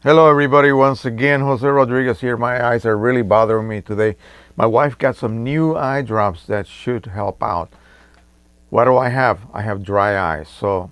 Hello, everybody. Once again, Jose Rodriguez here. My eyes are really bothering me today. My wife got some new eye drops that should help out. What do I have? I have dry eyes. So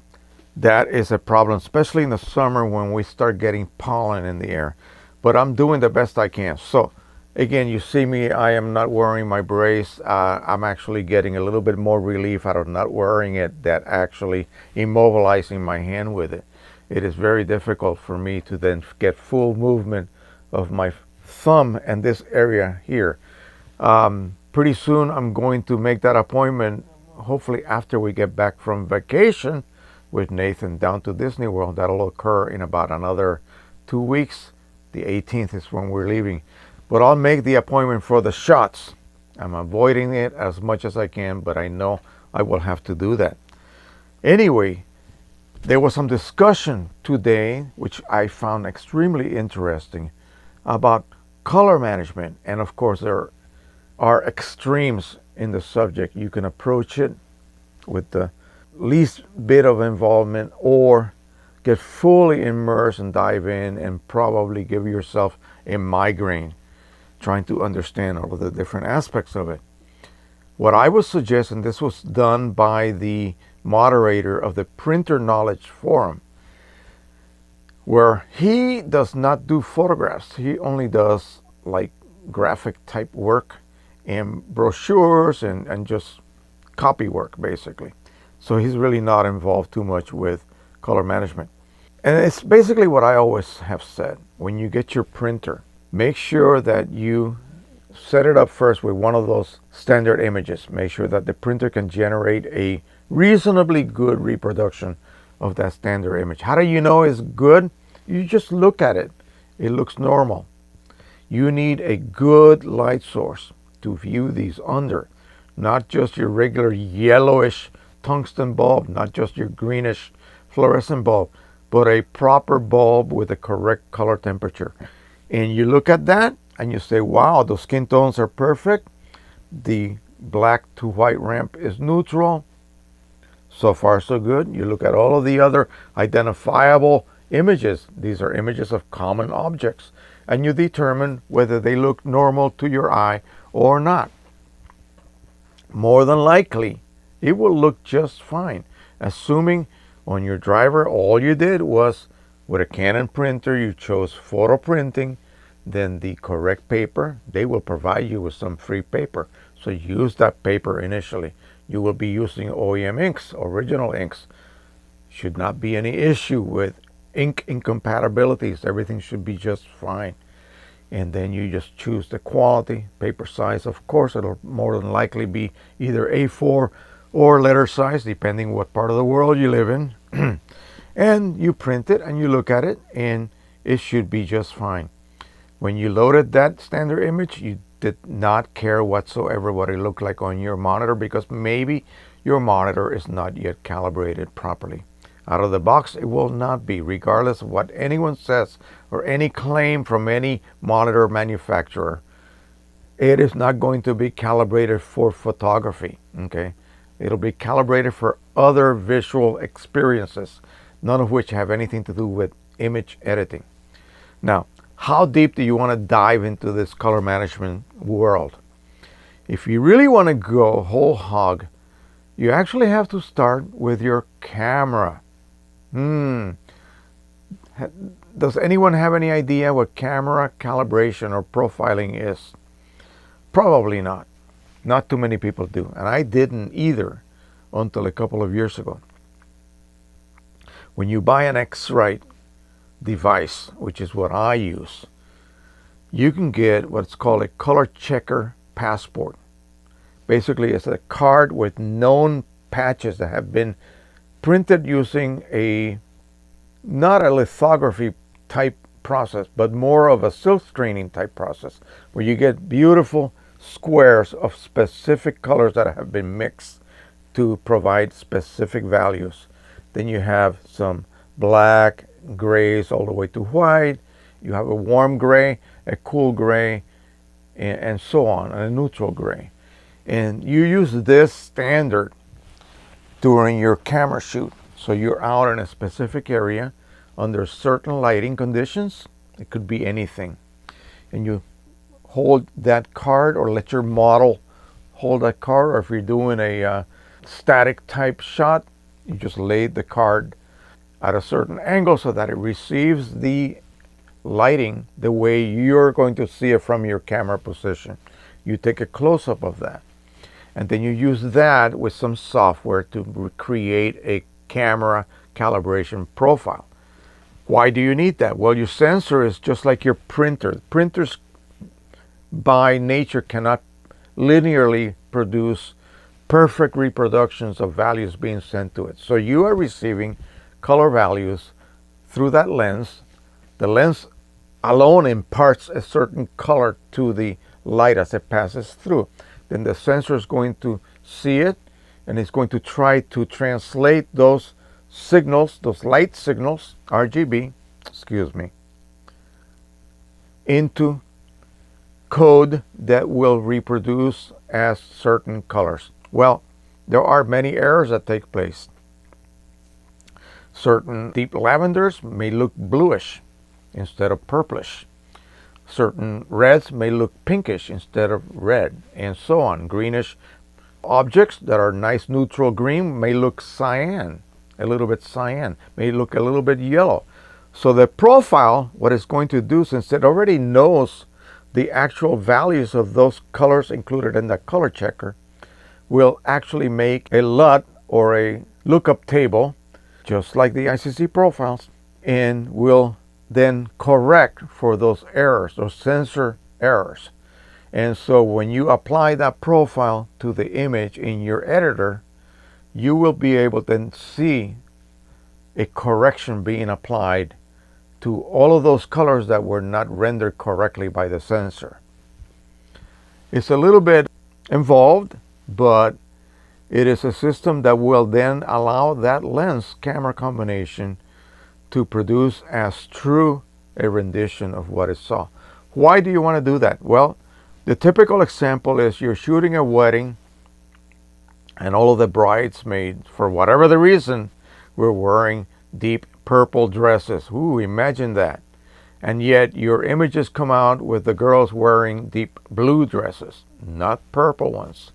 that is a problem, especially in the summer when we start getting pollen in the air. But I'm doing the best I can. So, again, you see me, I am not wearing my brace. I'm actually getting a little bit more relief out of not wearing it than actually immobilizing my hand with it. It is very difficult for me to then get full movement of my thumb and this area here. Pretty soon, I'm going to make that appointment, hopefully, after we get back from vacation with Nathan down to Disney World. That'll occur in about another 2 weeks. The 18th is when we're leaving. But I'll make the appointment for the shots. I'm avoiding it as much as I can, but I know I will have to do that. Anyway, there was some discussion today, which I found extremely interesting, about color management. And of course, there are extremes in the subject. You can approach it with the least bit of involvement or get fully immersed and dive in and probably give yourself a migraine trying to understand all of the different aspects of it. What I would suggest, and this was done by the moderator of the Printer Knowledge Forum, where he does not do photographs, he only does like graphic type work and brochures and just copy work basically. So he's really not involved too much with color management. And it's basically what I always have said. When you get your printer, make sure that you set it up first with one of those standard images. Make sure that the printer can generate a reasonably good reproduction of that standard image. How do you know it's good? You just look at it. It looks normal. You need a good light source to view these under. Not just your regular yellowish tungsten bulb, not just your greenish fluorescent bulb, but a proper bulb with the correct color temperature. And you look at that and you say, wow, those skin tones are perfect. The black to white ramp is neutral. So far, so good. You look at all of the other identifiable images. These are images of common objects. And you determine whether they look normal to your eye or not. More than likely, it will look just fine, assuming on your driver all you did was with a Canon printer you chose photo printing, then the correct paper. They will provide you with some free paper, so use that paper initially. You will be using OEM inks, original inks. Should not be any issue with ink incompatibilities. Everything should be just fine. And then you just choose the quality, paper size. Of course, it'll more than likely be either A4 or letter size, depending what part of the world you live in. And you print it and you look at it, and it should be just fine. When you loaded that standard image, you did not care whatsoever what it looked like on your monitor, because maybe your monitor is not yet calibrated properly. Out of the box, it will not be, regardless of what anyone says or any claim from any monitor manufacturer. It is not going to be calibrated for photography, okay? It'll be calibrated for other visual experiences, none of which have anything to do with image editing. Now, how deep do you want to dive into this color management world? If you really want to go whole hog, you actually have to start with your camera. Does anyone have any idea what camera calibration or profiling is? Probably not. Not too many people do. And I didn't either until a couple of years ago. When you buy an X-Rite device, which is what I use, you can get what's called a color checker passport. Basically, it's a card with known patches that have been printed using not a lithography type process, but more of a silk screening type process, where you get beautiful squares of specific colors that have been mixed to provide specific values. Then you have some black, grays all the way to white. You have a warm gray, a cool gray, and so on, and a neutral gray. And you use this standard during your camera shoot. So you're out in a specific area under certain lighting conditions, It could be anything. And you hold that card or let your model hold that card, or if you're doing a static type shot, you just lay the card at a certain angle so that it receives the lighting the way you're going to see it from your camera position. You take a close-up of that, and then you use that with some software to create a camera calibration profile. Why do you need that? Well, your sensor is just like your printer. Printers by nature cannot linearly produce perfect reproductions of values being sent to it. So you are receiving color values through that lens. The lens alone imparts a certain color to the light as it passes through. Then the sensor is going to see it, and it's going to try to translate those signals, those light signals, RGB, into code that will reproduce as certain colors. Well, there are many errors that take place. Certain deep lavenders may look bluish instead of purplish. Certain reds may look pinkish instead of red, and so on. Greenish objects that are nice neutral green may look cyan, a little bit cyan, may look a little bit yellow. So the profile, what it's going to do, since it already knows the actual values of those colors included in the color checker, will actually make a LUT or a lookup table, just like the ICC profiles, and will then correct for those errors, those sensor errors. And so when you apply that profile to the image in your editor, you will be able to then see a correction being applied to all of those colors that were not rendered correctly by the sensor. It's a little bit involved, but it is a system that will then allow that lens camera combination to produce as true a rendition of what it saw. Why do you want to do that? Well, the typical example is you're shooting a wedding and all of the bridesmaids, for whatever the reason, were wearing deep purple dresses. Ooh, imagine that. And yet your images come out with the girls wearing deep blue dresses, not purple ones.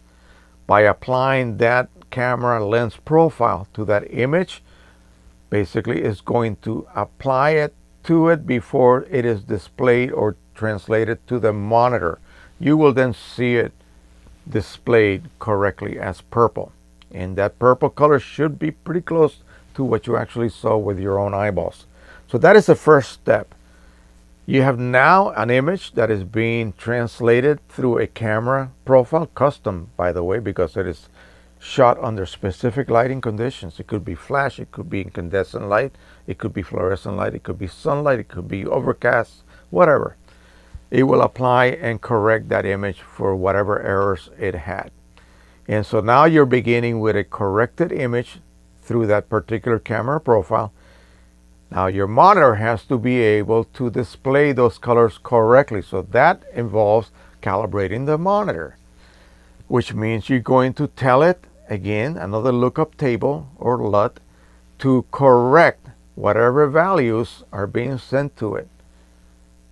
By applying that camera lens profile to that image, basically it's going to apply it to it before it is displayed or translated to the monitor. You will then see it displayed correctly as purple. And that purple color should be pretty close to what you actually saw with your own eyeballs. So that is the first step. You have now an image that is being translated through a camera profile, custom by the way, because it is shot under specific lighting conditions. It could be flash, it could be incandescent light, it could be fluorescent light, it could be sunlight, it could be overcast, whatever. It will apply and correct that image for whatever errors it had. And so now you're beginning with a corrected image through that particular camera profile. Now your monitor has to be able to display those colors correctly. So that involves calibrating the monitor, which means you're going to tell it, again, another lookup table or LUT, to correct whatever values are being sent to it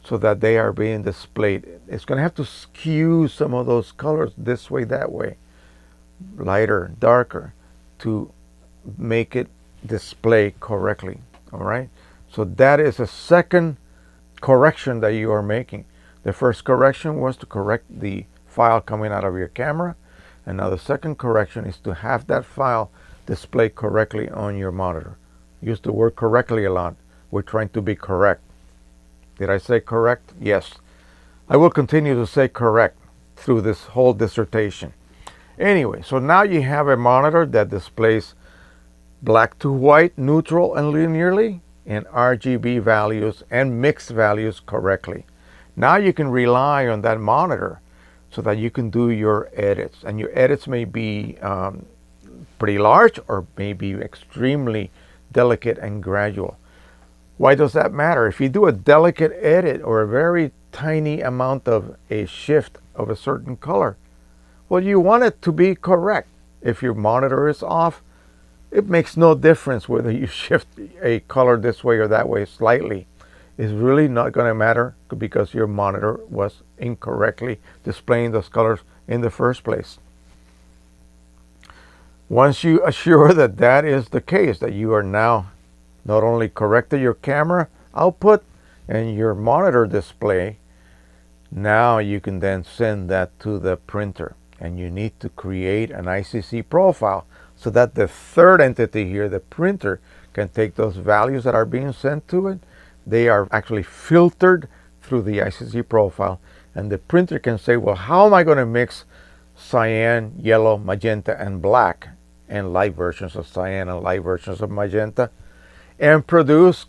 so that they are being displayed. It's going to have to skew some of those colors this way, that way, lighter, darker, to make it display correctly. All right, so that is a second correction that you are making. The first correction was to correct the file coming out of your camera, and now the second correction is to have that file display correctly on your monitor. Use the word correctly a lot. We're trying to be correct. Did I say correct? Yes. I will continue to say correct through this whole dissertation. Anyway, so now you have a monitor that displays black to white, neutral and linearly, and RGB values and mixed values correctly. Now you can rely on that monitor so that you can do your edits. And your edits may be pretty large or may be extremely delicate and gradual. Why does that matter? If you do a delicate edit or a very tiny amount of a shift of a certain color, well, you want it to be correct. If your monitor is off, it makes no difference whether you shift a color this way or that way slightly. is really not going to matter because your monitor was incorrectly displaying those colors in the first place. Once you assure that that is the case, that you are now not only corrected your camera output and your monitor display, now you can then send that to the printer, and you need to create an ICC profile so that the third entity here, the printer, can take those values that are being sent to it. They are actually filtered through the ICC profile, and the printer can say, well, how am I going to mix cyan, yellow, magenta, and black, and light versions of cyan and light versions of magenta, and produce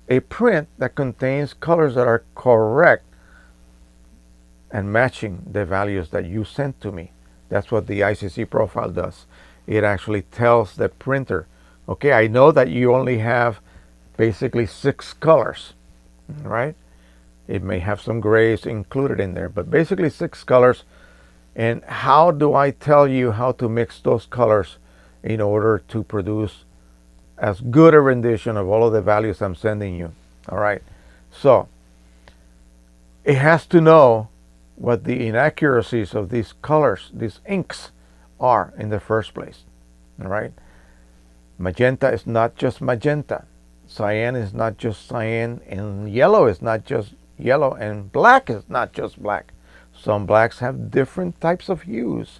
a print that contains colors that are correct and matching the values that you sent to me. That's what the ICC profile does. It actually tells the printer, okay, I know that you only have basically 6 colors, right? It may have some grays included in there, but basically 6 colors. And how do I tell you how to mix those colors in order to produce as good a rendition of all of the values I'm sending you? All right. So it has to know what the inaccuracies of these colors, these inks, are in the first place. All right. Magenta is not just magenta. Cyan is not just cyan, and yellow is not just yellow, and black is not just black. Some blacks have different types of hues.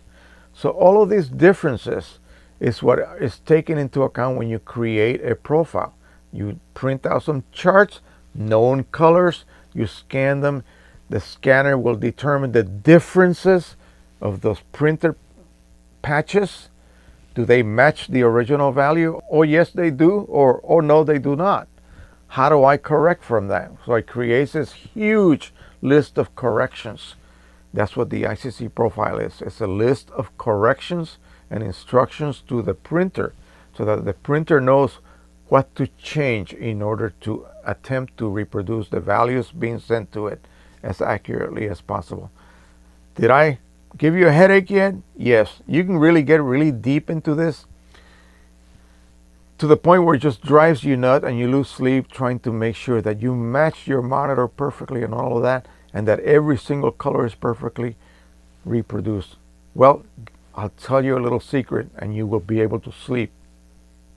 So all of these differences is what is taken into account when you create a profile. You print out some charts, known colors, you scan them. The scanner will determine the differences of those printer patches. Do they match the original value? Oh, yes, they do, or oh, no, they do not. How do I correct from that? So it creates this huge list of corrections. That's what the ICC profile is. It's a list of corrections and instructions to the printer so that the printer knows what to change in order to attempt to reproduce the values being sent to it as accurately as possible. Did I give you a headache yet? Yes. You can really get really deep into this to the point where it just drives you nuts and you lose sleep trying to make sure that you match your monitor perfectly and all of that, and that every single color is perfectly reproduced. Well, I'll tell you a little secret, and you will be able to sleep,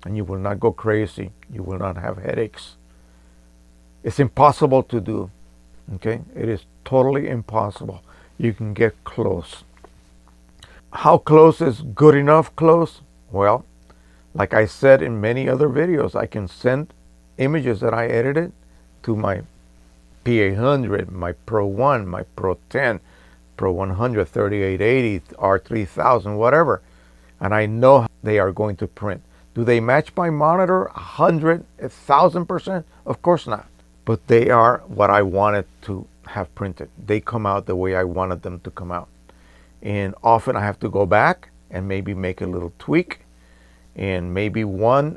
and you will not go crazy. You will not have headaches. It's impossible to do. Okay? It is totally impossible. You can get close. How close is good enough close? Well, like I said in many other videos, I can send images that I edited to my P800, my Pro 1, my Pro 10, Pro 100, 3880, R3000, whatever. And I know they are going to print. Do they match my monitor 100, 1000%? Of course not. But they are what I wanted to have printed. They come out the way I wanted them to come out. And often I have to go back and maybe make a little tweak. And maybe one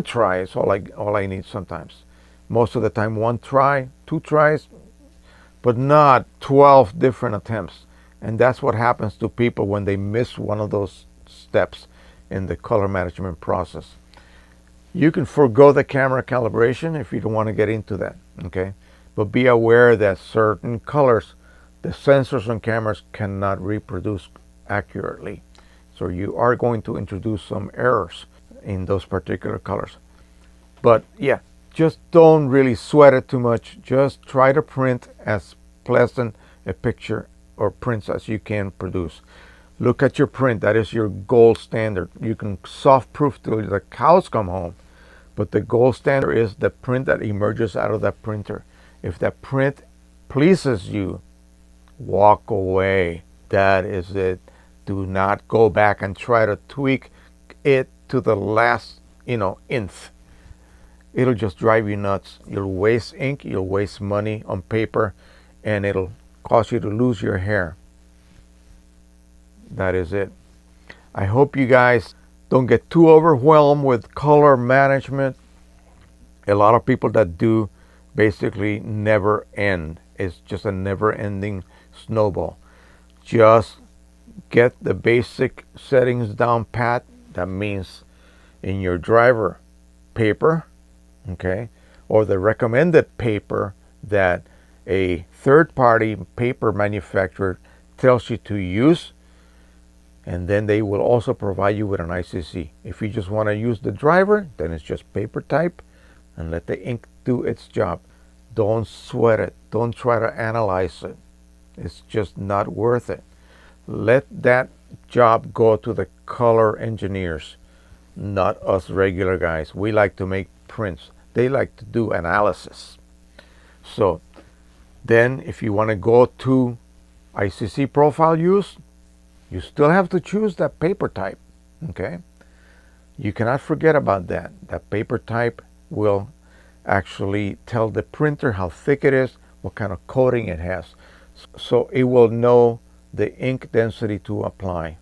try is all I need sometimes. Most of the time, 1 try, 2 tries, but not 12 different attempts. And that's what happens to people when they miss one of those steps in the color management process. You can forego the camera calibration if you don't want to get into that, okay? But be aware that certain colors, the sensors on cameras cannot reproduce accurately. So you are going to introduce some errors in those particular colors. But yeah, just don't really sweat it too much. Just try to print as pleasant a picture or prints as you can produce. Look at your print. That is your gold standard. You can soft proof till the cows come home. But the gold standard is the print that emerges out of that printer. If that print pleases you, walk away. That is it. Do not go back and try to tweak it to the last, nth. It'll just drive you nuts. You'll waste ink, you'll waste money on paper, and it'll cause you to lose your hair. That is it. I hope you guys don't get too overwhelmed with color management. A lot of people that do basically never end. It's just a never-ending snowball. Just get the basic settings down pat. That means in your driver paper, okay, or the recommended paper that a third-party paper manufacturer tells you to use, and then they will also provide you with an ICC. If you just want to use the driver, then it's just paper type and let the ink do its job. Don't sweat it. Don't try to analyze it. It's just not worth it. Let that job go to the color engineers, not us regular guys. We like to make prints. They like to do analysis. So then if you want to go to ICC profile use, you still have to choose that paper type, okay? You cannot forget about that. That paper type will actually tell the printer how thick it is, what kind of coating it has. So it will know the ink density to apply.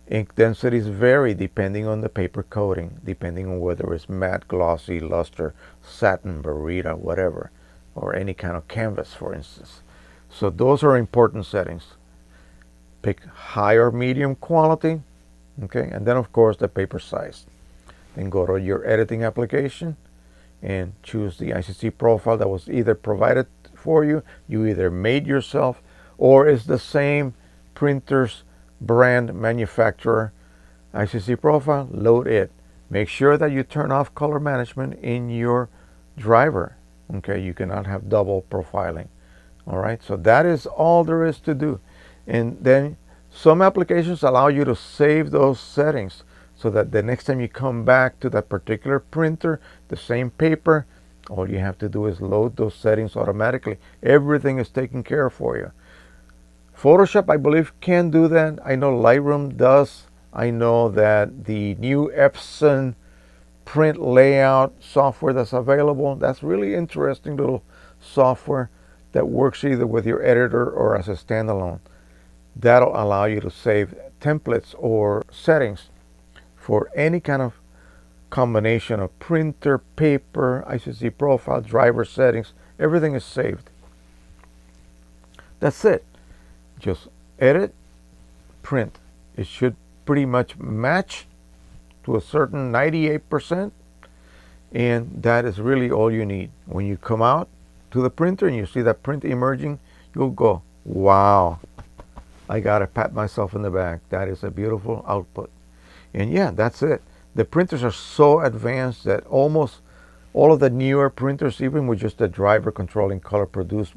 Ink densities vary depending on the paper coating, depending on whether it's matte, glossy, luster, satin, Barita, whatever, or any kind of canvas, for instance. So those are important settings. Pick high or medium quality, okay, and then of course the paper size. Then go to your editing application and choose the ICC profile that was either provided for you, you either made yourself, or is the same printer's brand manufacturer ICC profile. Load it. Make sure that you turn off color management in your driver. Okay, you cannot have double profiling. All right, so that is all there is to do. And then some applications allow you to save those settings so that the next time you come back to that particular printer, the same paper, all you have to do is load those settings automatically. Everything is taken care of for you. Photoshop, I believe, can do that. I know Lightroom does. I know that the new Epson print layout software that's available, that's really interesting little software that works either with your editor or as a standalone. That'll allow you to save templates or settings for any kind of combination of printer, paper, ICC profile, driver settings. Everything is saved. That's it. Just edit, print. It should pretty much match to a certain 98%, and that is really all you need. When you come out to the printer and you see that print emerging, you'll go, wow, I gotta pat myself in the back. That is a beautiful output. And yeah, that's it. The printers are so advanced that almost all of the newer printers, even with just the driver controlling color, produce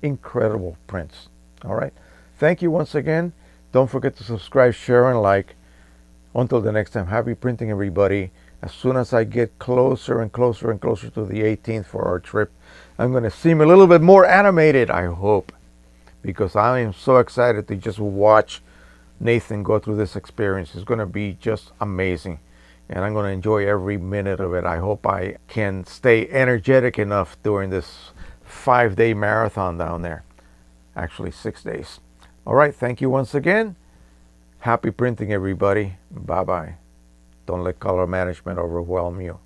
incredible prints. All right. Thank you once again. Don't forget to subscribe, share, and like. Until the next time, happy printing, everybody. As soon as I get closer and closer and closer to the 18th for our trip, I'm going to seem a little bit more animated, I hope, because I am so excited to just watch Nathan go through this experience. It's going to be just amazing, and I'm going to enjoy every minute of it. I hope I can stay energetic enough during this 5-day marathon down there. Actually, 6 days. All right, thank you once again. Happy printing, everybody. Bye-bye. Don't let color management overwhelm you.